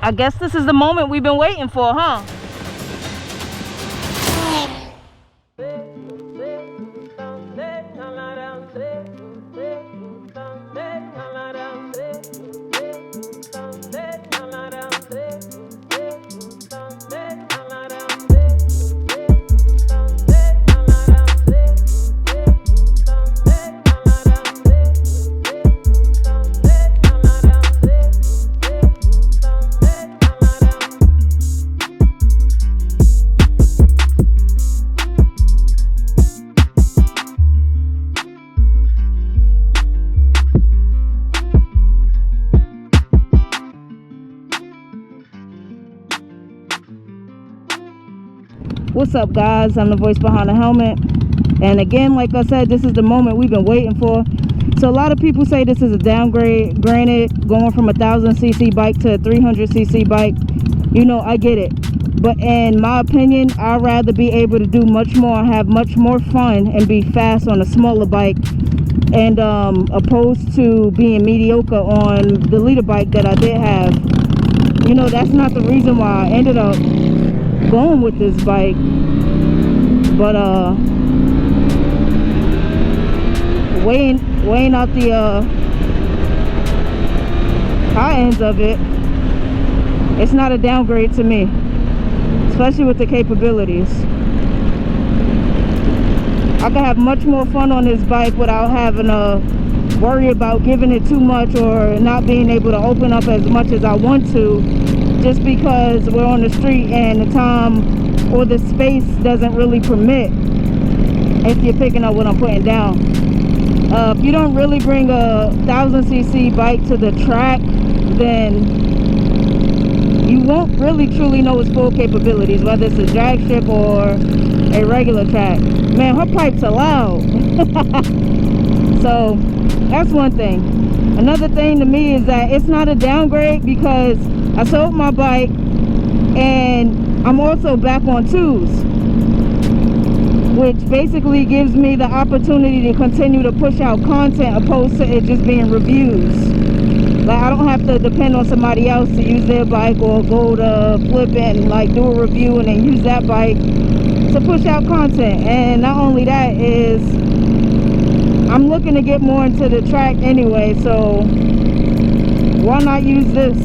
I guess this is the moment we've been waiting for, huh? What's up, guys? I'm the voice behind the helmet, and again, like I said, this is the moment we've been waiting for. So a lot of people say this is a downgrade. Granted, going from a 1000cc bike to a 300cc bike, you know, I get it, but in my opinion, I'd rather be able to do much more, have much more fun, and be fast on a smaller bike, and opposed to being mediocre on the leader bike that I did have. You know, that's not the reason why I ended up going with this bike, but weighing out the high ends of it, it's not a downgrade to me, especially with the capabilities. I can have much more fun on this bike without having to worry about giving it too much or not being able to open up as much as I want to, just because we're on the street and the time or the space doesn't really permit, if you're picking up what I'm putting down. If you don't really bring a 1000cc bike to the track, then you won't really truly know its full capabilities, whether it's a drag strip or a regular track. Man, her pipes are loud. So that's one thing. Another thing to me is that it's not a downgrade because I sold my bike and I'm also back on twos, which basically gives me the opportunity to continue to push out content opposed to it just being reviews. Like, I don't have to depend on somebody else to use their bike or go to flip it and like do a review and then use that bike to push out content. And not only that, is I'm looking to get more into the track anyway, so why not use this?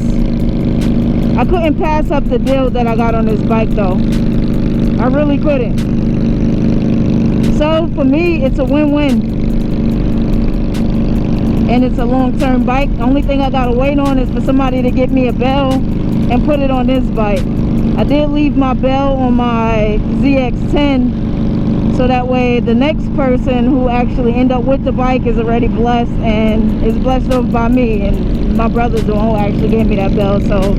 I couldn't pass up the deal that I got on this bike though. I really couldn't. So for me, it's a win-win. And it's a long-term bike. The only thing I gotta wait on is for somebody to get me a bell and put it on this bike. I did leave my bell on my ZX10, so that way the next person who actually end up with the bike is already blessed and is blessed over by me. And my brother's the one who actually gave me that bell, so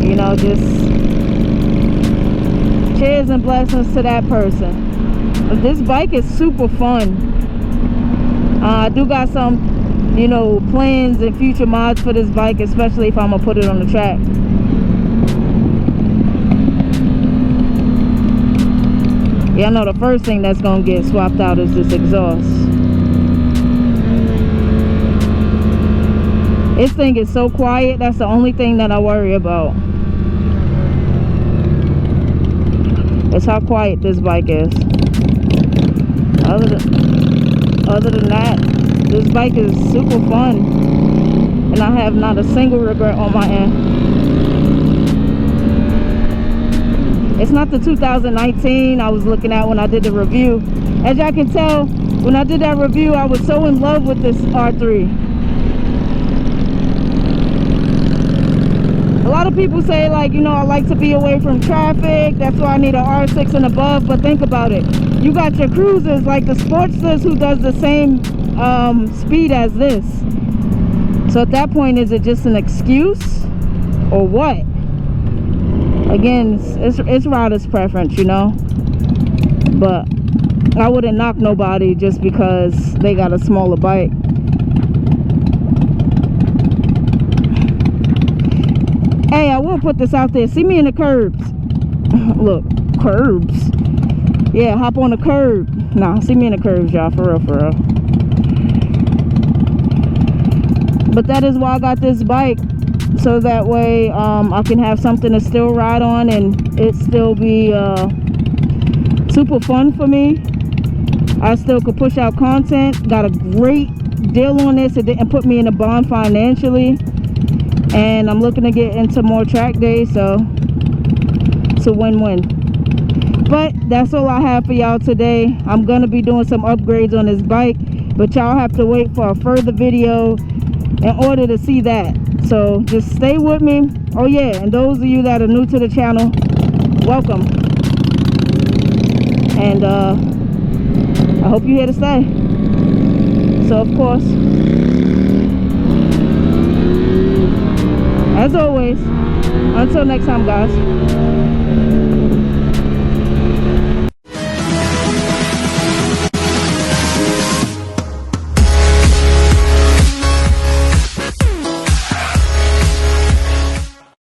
you know, just cheers and blessings to that person. But this bike is super fun. I do got some, you know, plans and future mods for this bike, especially if I'm gonna put it on the track. Yeah, I know the first thing that's gonna get swapped out is this exhaust. This thing is so quiet, that's the only thing that I worry about. It's how quiet this bike is. Other than that, this bike is super fun, and I have not a single regret on my end. It's not the 2019 I was looking at when I did the review. As y'all can tell, when I did that review, I was so in love with this R3. A lot of people say, like, you know, I like to be away from traffic, that's why I need an R6 and above. But think about it, you got your cruisers like the Sportsters who does the same speed as this. So at that point, is it just an excuse or what? Again, it's rider's preference, you know, but I wouldn't knock nobody just because they got a smaller bike. Hey, I will put this out there. See me in the curbs. Look, curbs. Yeah, hop on the curb. Nah, see me in the curbs, y'all. For real, for real. But that is why I got this bike. so that way I can have something to still ride on and it still be super fun for me. I still could push out content. Got a great deal on this. It didn't put me in a bond financially, and I'm looking to get into more track days, so it's a win-win. But that's all I have for y'all today. I'm gonna be doing some upgrades on this bike, but y'all have to wait for a further video in order to see that. So just stay with me. Oh yeah, and those of you that are new to the channel, welcome. And I hope you're here to stay. So of course, as always, until next time, guys.